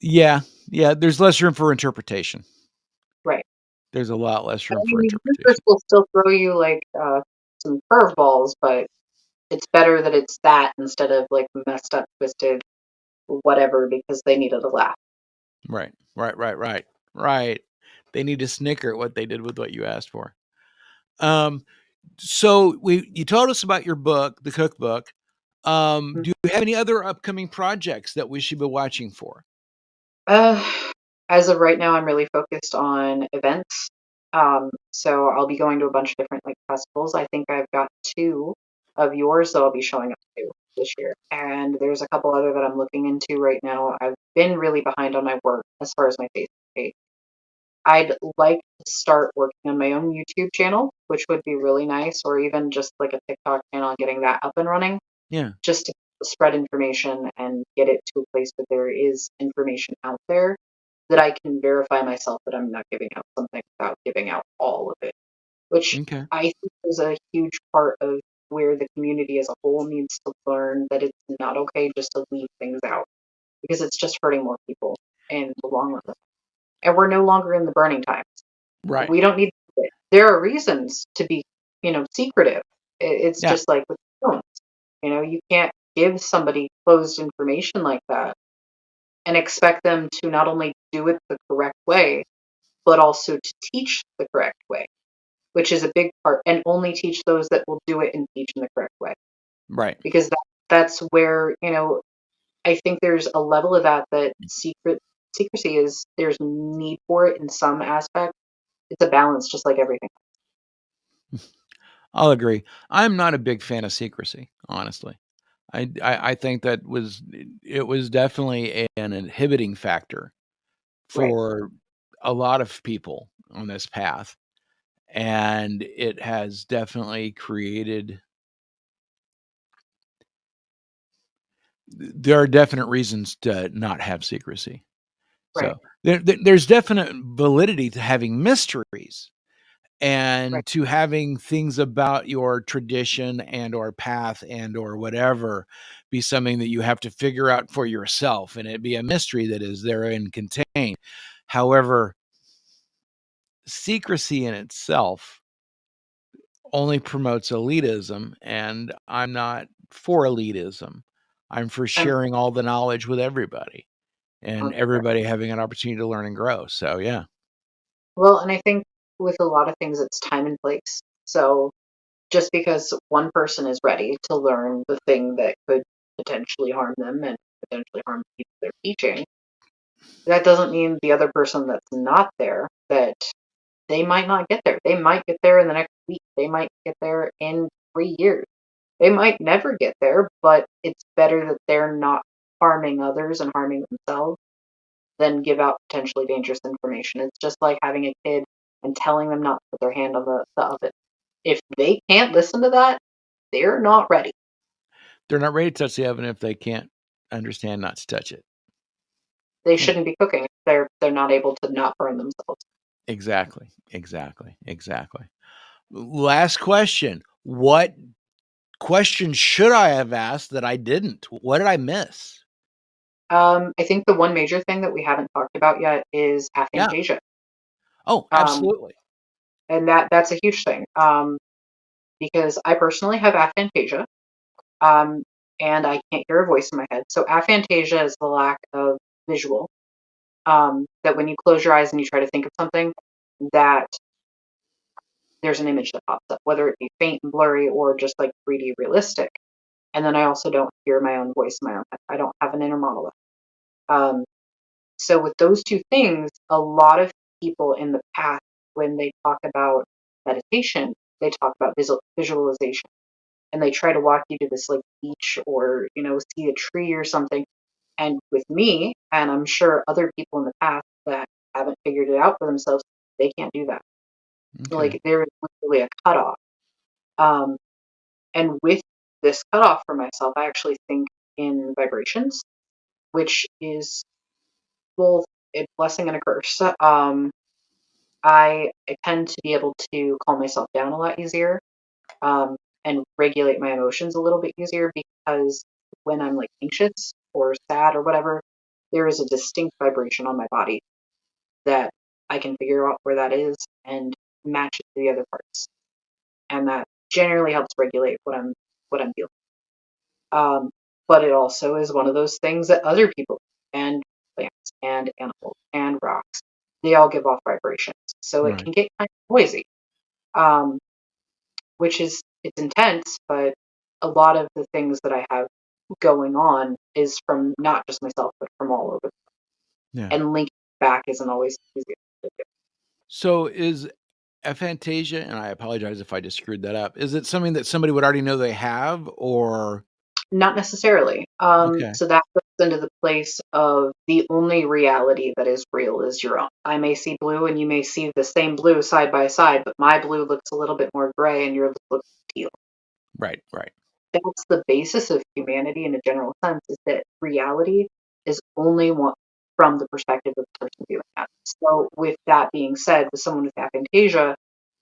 Yeah. Yeah. There's less room for interpretation. right? There's a lot less I room for mean, the universe interpretation. will still throw you like some curveballs, but it's better that it's that instead of like messed up, twisted, whatever, because they needed a laugh. Right. Right. Right. Right. Right. They need to snicker at what they did with what you asked for. Um, so you told us about your book, the cookbook. Mm. Do you have any other upcoming projects that we should be watching for? Uh, as of right now, I'm really focused on events. So I'll be going to a bunch of different like festivals. I think I've got two of yours that I'll be showing up to this year, and there's a couple other that I'm looking into right now. I've been really behind on my work as far as my Facebook page. I'd like to start working on my own YouTube channel, which would be really nice, or even just like a TikTok channel, getting that up and running, Yeah. just to spread information and get it to a place where there is information out there that I can verify myself that I'm not giving out something without giving out all of it, which Okay. I think is a huge part of where the community as a whole needs to learn that it's not okay just to leave things out because it's just hurting more people in the long run. and we're no longer in the burning times. Right. We don't need it. There are reasons to be, secretive. It's Yeah. just like with phones. You can't give somebody closed information like that and expect them to not only do it the correct way, but also to teach the correct way, which is a big part, and only teach those that will do it and teach in the correct way. Right. Because that's where, I think there's a level of that secrecy is there's need for it in some aspect. It's a balance, just like everything. I'll agree. I'm not a big fan of secrecy, honestly. I think that it was definitely an inhibiting factor Right. for a lot of people on this path, and it has definitely created there are definite reasons to not have secrecy. Right. So, there's definite validity to having mysteries Right. and to having things about your tradition and or path and or whatever be something that you have to figure out for yourself and it be a mystery that is therein contained. However, secrecy in itself only promotes elitism, and I'm not for elitism. I'm for I'm sharing all the knowledge with everybody and contrary. everybody having an opportunity to learn and grow. So, yeah. Well, and I think with a lot of things, it's time and place. So just because one person is ready to learn the thing that could potentially harm them and potentially harm the people they're teaching, that doesn't mean the other person that's not there that they might not get there. They might get there in the next week. They might get there in 3 years. They might never get there, but it's better that they're not harming others and harming themselves than give out potentially dangerous information. It's just like having a kid and telling them not to put their hand on the oven. If they can't listen to that, they're not ready. They're not ready to touch the oven if they can't understand not to touch it. They Yeah. shouldn't be cooking if they're not able to not burn themselves. Exactly, exactly, exactly. Last question. What question should I have asked that I didn't? What did I miss? I think the one major thing that we haven't talked about yet is Yeah. aphantasia. Oh, Um, absolutely. and that's a huge thing. Because I personally have aphantasia, um, and I can't hear a voice in my head. So aphantasia is the lack of visual. That when you close your eyes and you try to think of something, that there's an image that pops up, whether it be faint and blurry or just like 3D realistic. And then I also don't hear my own voice in my own head. I don't have an inner monologue. Um, so with those two things, a lot of people in the past, when they talk about meditation, they talk about visualization, and they try to walk you to this like beach or see a tree or something. And with me, and I'm sure other people in the past that haven't figured it out for themselves, they can't do that. Okay. Like there is literally a cutoff. Um, and with this cutoff for myself, I actually think in vibrations, which is both a blessing and a curse. I tend to be able to calm myself down a lot easier, and regulate my emotions a little bit easier because when I'm like anxious or sad or whatever, there is a distinct vibration on my body that I can figure out where that is and match it to the other parts, and that generally helps regulate what I'm feeling. Um, but it also is one of those things that other people and plants and animals and rocks, they all give off vibrations. So it Right. can get kind of noisy, um, which is it's intense, but a lot of the things that I have going on is from not just myself, but from all over. Yeah. And linking back isn't always easy to do. So is aphantasia, and I apologize if I just screwed that up. Is it something that somebody would already know they have or Not necessarily. okay. So that goes into the place of the only reality that is real is your own. I may see blue and you may see the same blue side by side, but my blue looks a little bit more gray and yours looks teal. Right, right. That's the basis of humanity in a general sense, is that reality is only one from the perspective of the person viewing it. So with that being said, with someone with aphantasia,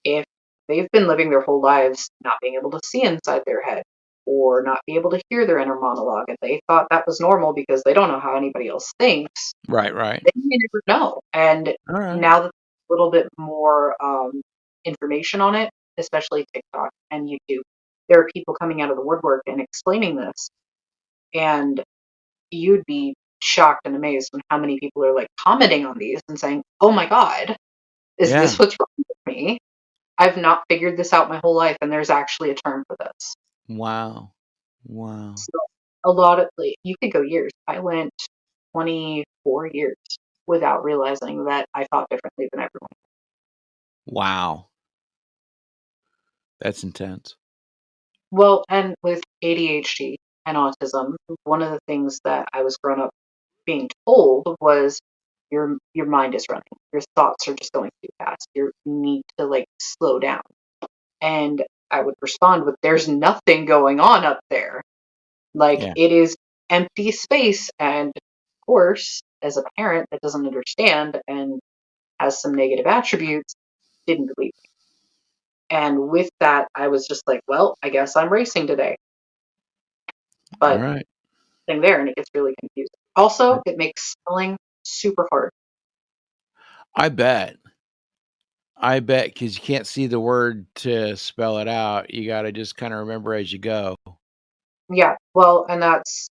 if they've been living their whole lives not being able to see inside their head, or not be able to hear their inner monologue. And they thought that was normal because they don't know how anybody else thinks. Right, right. They may never know. And All right. now that there's a little bit more information on it, especially TikTok and YouTube, there are people coming out of the woodwork and explaining this. And you'd be shocked and amazed on how many people are like commenting on these and saying, "Oh my God, is Yeah. this what's wrong with me? I've not figured this out my whole life, and there's actually a term for this." Wow. Wow. So a lot of like, you could go years. I went 24 years without realizing that I thought differently than everyone. Wow. That's intense. Well, and with ADHD and autism, one of the things that I was grown up being told was your mind is running. Your thoughts are just going too fast. You need to like slow down. And I would respond with, "There's nothing going on up there. Like Yeah. it is empty space." And of course, as a parent that doesn't understand and has some negative attributes, didn't believe me. And with that, I was just like, well, I guess I'm racing today. All But right. thing there, and it gets really confusing. Also, it makes spelling super hard. I bet. I bet because you can't see the word to spell it out. You got to just kind of remember as you go. Yeah, well, and that's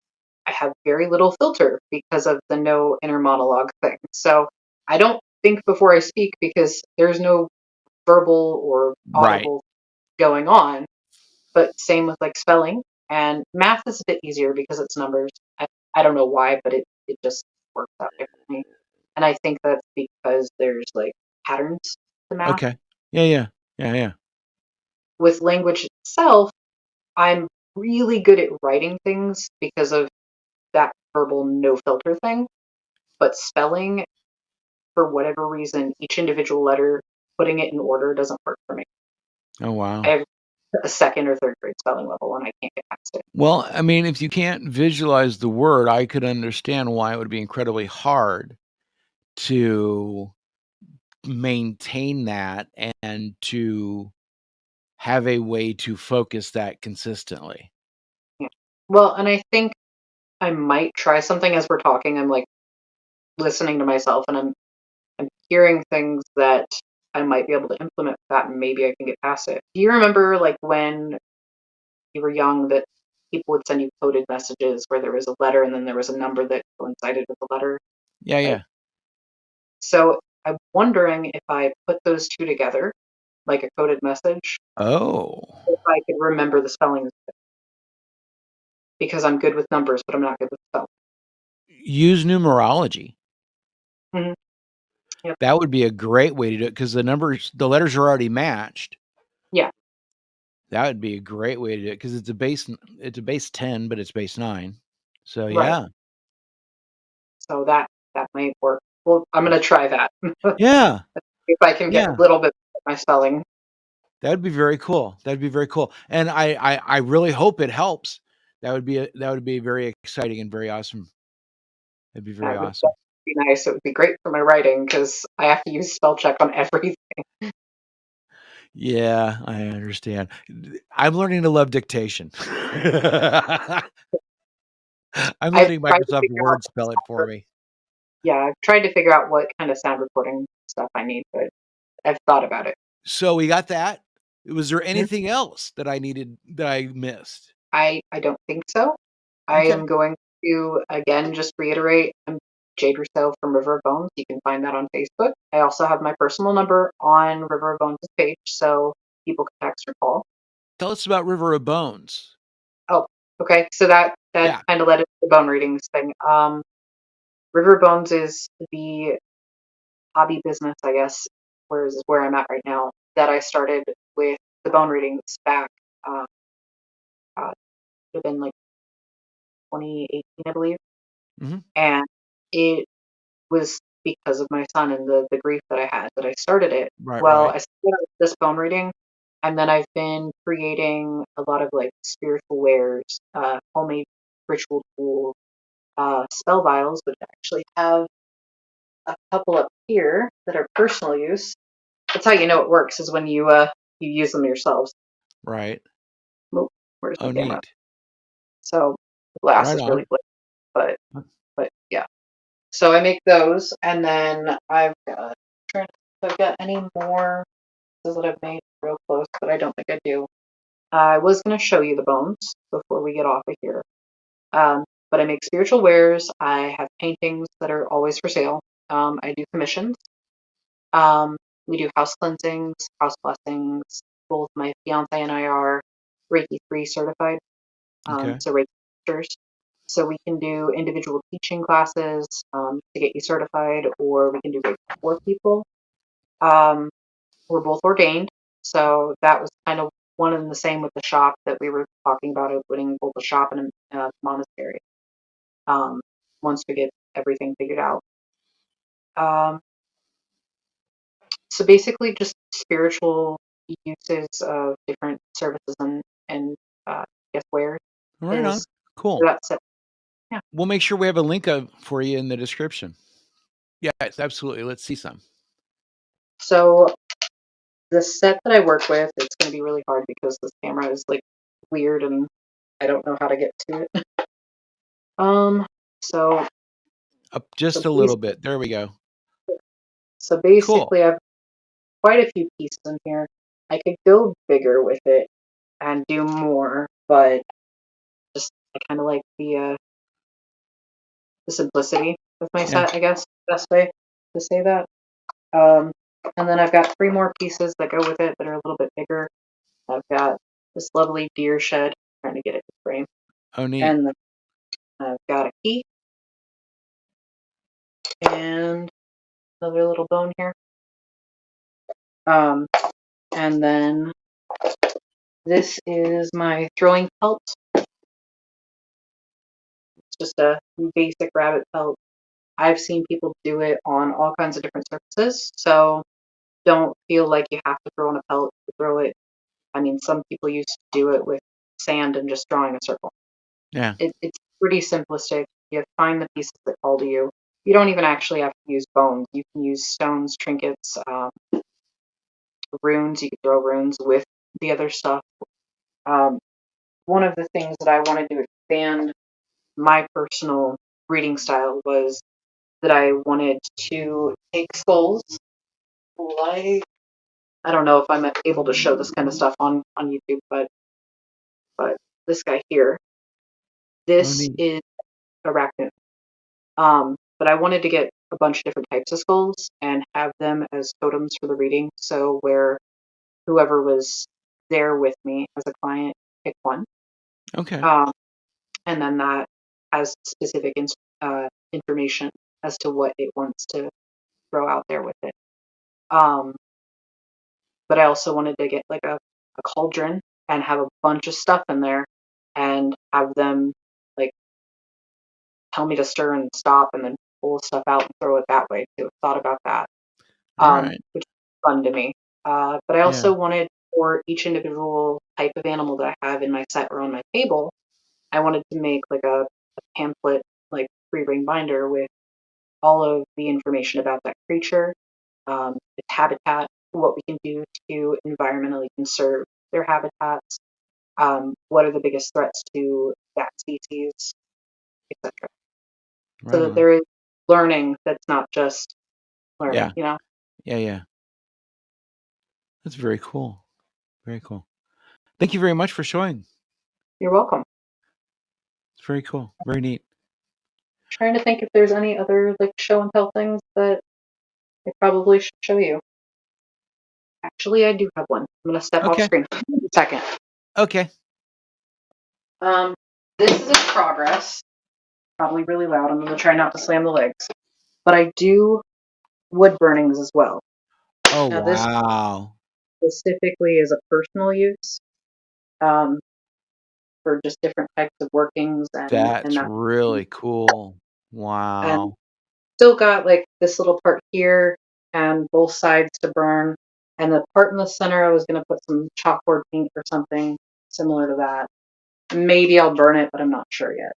I have very little filter because of the no inner monologue thing. So I don't think before I speak because there's no verbal or Right. audible going on. But same with like spelling and math is a bit easier because it's numbers. I don't know why, but it just works out differently. And I think that's because there's like patterns to math. Okay. Yeah. Yeah. Yeah. Yeah. With language itself, I'm really good at writing things because of that verbal no filter thing. But spelling, for whatever reason, each individual letter, putting it in order doesn't work for me. Oh, I wow. have a second or third grade spelling level and I can't get past it. Well, I mean, if you can't visualize the word, I could understand why it would be incredibly hard to maintain that and to have a way to focus that consistently. Yeah. Well, and I think I might try something as we're talking. I'm like listening to myself and I'm hearing things that I might be able to implement that and maybe I can get past it. Do you remember like when you were young that people would send you coded messages where there was a letter and then there was a number that coincided with the letter? Yeah, Like, yeah. so I'm wondering if I put those two together, like a coded message, Oh, if I could remember the spellings because I'm good with numbers, but I'm not good with spelling. use numerology. Mhm. Yep. That would be a great way to do it because the letters are already matched. Yeah. That would be a great way to do it because it's a base 10, but it's base 9. So Right. yeah. So that might work. Well, I'm gonna try that. Yeah. If I can get a Yeah. little bit of my spelling. That'd be very cool. That'd be very cool. And I really hope it helps. That would be very exciting and very awesome. That'd be very That would awesome. be nice. It would be great for my writing because I have to use spell check on everything. Yeah, I understand. I'm learning to love dictation. I'm I've letting tried to Microsoft figure out Word spell it for me. yeah, I've tried to figure out what kind of sound recording stuff I need, but I've thought about it. So we got that. Was there Mhm. anything else that I missed? I don't think so. I Okay. am going to again just reiterate. I'm Jaede Russo from River of Bones. You can find that on Facebook. I also have my personal number on River of Bones' page, so people can text or call. Tell us about River of Bones. Oh, okay. So that Yeah. kind of led into the bone readings thing. River Bones is the hobby business, I guess, where I'm at right now. That I started with the bone readings back. Uh, it have been like 2018, I believe, Mhm. and it was because of my son and the grief that I had that I started it. Right, Well, right. I started out with this bone reading, and then I've been creating a lot of like spiritual wares, homemade ritual tools, spell vials, which I actually have a couple up here that are personal use. That's how you know it works is when you use them yourselves. Right. Oh, where's my Oh, camera? neat. So the glass Right is really on. bland, but yeah. So I make those, and then trying to if I've got any more pieces that I've made real close, but I don't think I do. I was going to show you the bones before we get off of here. But I make spiritual wares. I have paintings that are always for sale. I do commissions. We do house cleansings, house blessings. Both my fiance and I are Reiki 3 certified, Okay. so Reiki masters. So we can do individual teaching classes to get you certified, or we can do Reiki for people. Um, we're both ordained, so that was kind of one and the same with the shop that we were talking about, opening both a shop and a monastery. Um, once we get everything figured out. Um, so basically, just spiritual uses of different services and guest wares Right on. is Cool. that's it. Yeah. We'll make sure we have a link for you in the description. Yes, absolutely. Let's see some. So the set that I work with, it's going to be really hard because this camera is like weird and I don't know how to get to it. Um. So Up so just a little basically, bit. There we go. so Cool. basically, I've quite a few pieces in here. I could go bigger with it and do more, but just I kind of like the simplicity of my Yeah. set, I guess, best way to say that. Um, and then I've got three more pieces that go with it that are a little bit bigger. I've got this lovely deer shed, trying to get it to frame, Oh, neat. and then I've got a key and another little bone here. Um, and then this is my throwing pelt. It's just a basic rabbit pelt. I've seen people do it on all kinds of different surfaces, so don't feel like you have to throw in a pelt to throw it. I mean, some people used to do it with sand and just drawing a circle. Yeah. It's pretty simplistic. You find the pieces that call to you. You don't even actually have to use bones. You can use stones, trinkets, runes. You can throw runes with the other stuff. Um, one of the things that I wanted to expand my personal reading style was that I wanted to take skulls like I don't know if I'm able to show this kind of stuff on YouTube, but this guy here, Oh, this neat. is a raccoon. But I wanted to get a bunch of different types of skulls and have them as totems for the reading. So where whoever was there with me as a client pick one, Okay. um, and then that has specific information as to what it wants to throw out there with it. Um, but I also wanted to get like a cauldron and have a bunch of stuff in there and have them like tell me to stir and stop and then pull stuff out and throw it that way too. Thought about that, All right. which is fun to me. But I Yeah. also wanted for each individual type of animal that I have in my set or on my table, I wanted to make like a pamphlet, like 3-ring binder with all of the information about that creature, its habitat, what we can do to environmentally conserve their habitats, what are the biggest threats to that species, etc. So Right that on. there is learning that's not just learning, Yeah. Yeah. Yeah. That's very cool. Very cool. Thank you very much for showing. You're welcome. It's very cool. Very neat. Trying to think if there's any other like show and tell things that I probably should show you. Actually, I do have one. I'm gonna step off Okay. screen for a second. Okay. Um, this is in progress. Probably really loud. I'm gonna try not to slam the legs. But I do wood burnings as well. Oh, Now this wow. specifically is a personal use um, for just different types of workings and That's that really cool. and Wow. still got like this little part here and both sides to burn. And the part in the center, I was going to put some chalkboard paint or something similar to that. Maybe I'll burn it, but I'm not sure yet.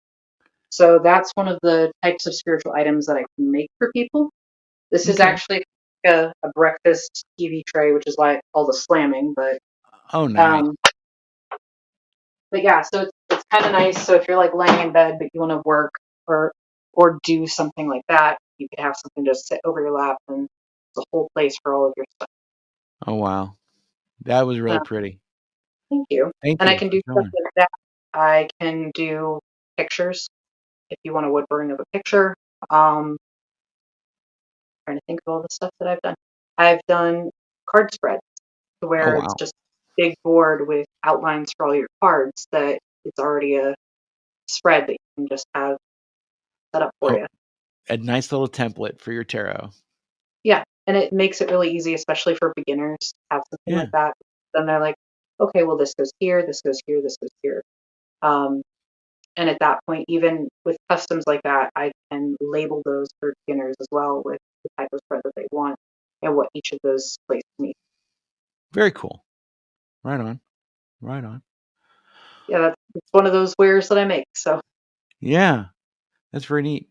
So that's one of the types of spiritual items that I can make for people. This is Okay. actually a breakfast TV tray, which is why it's called a slamming. Oh, nice. Um, but yeah, so it's kind of nice. So if you're like laying in bed but you want to work or do something like that, you could have something just sit over your lap, and it's a whole place for all of your stuff. Oh, wow. That was really Uh, pretty. Thank you. Thank And I you can for do stuff showing. like that. I can do pictures if you want a wood burning of a picture. Trying to think of all the stuff that I've done. I've done card spreads to Oh, where it's wow. just a big board with outlines for all your cards that it's already a spread that you can just have set up for Oh, you. a nice little template for your tarot. Yeah, and it makes it really easy, especially for beginners, to have something like Yeah, that. Then they're like, okay, well, this goes here, this goes here, this goes here. Um, and at that point, even with customs like that, I can label those for beginners as well with the type of spread that they want and what each of those places mean. very cool. Right on, right on. Yeah, that's it's one of those wares that I make. So Yeah, that's very neat.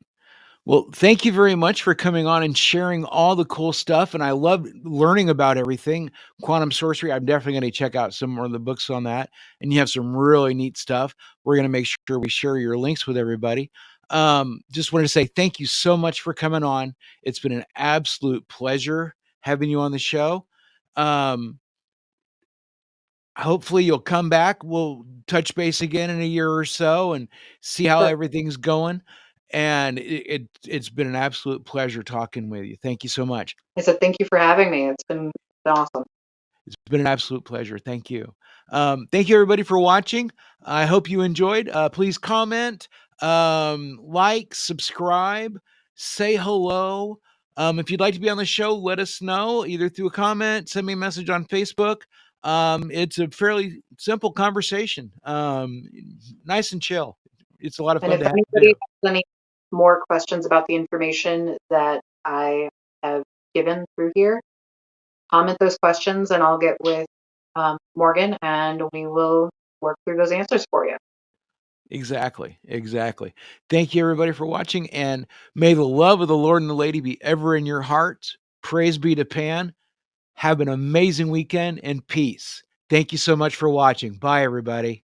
Well, thank you very much for coming on and sharing all the cool stuff, and I love learning about everything. Quantum Sorcery, I'm definitely gonna check out some more of the books on that, and you have some really neat stuff. We're gonna make sure we share your links with everybody. Just wanted to say thank you so much for coming on. It's been an absolute pleasure having you on the show. Um, Hopefully you'll come back. We'll touch base again in a year or so and see how sure. everything's going. And it's been an absolute pleasure talking with you. Thank you so much. I said thank you for having me. Been awesome. It's been an absolute pleasure. Thank you. Thank you everybody for watching. I hope you enjoyed. Please comment, like, subscribe, say hello. If you'd like to be on the show, let us know either through a comment, send me a message on Facebook. It's a fairly simple conversation. Nice and chill. It's a lot of And fun if to anybody do. has any more questions about the information that I have given through here, comment those questions and I'll get with Morgan and we will work through those answers for you. Exactly. Exactly. Thank you everybody for watching, and may the love of the Lord and the Lady be ever in your hearts. Praise be to Pan. Have an amazing weekend and peace. Thank you so much for watching. Bye, everybody.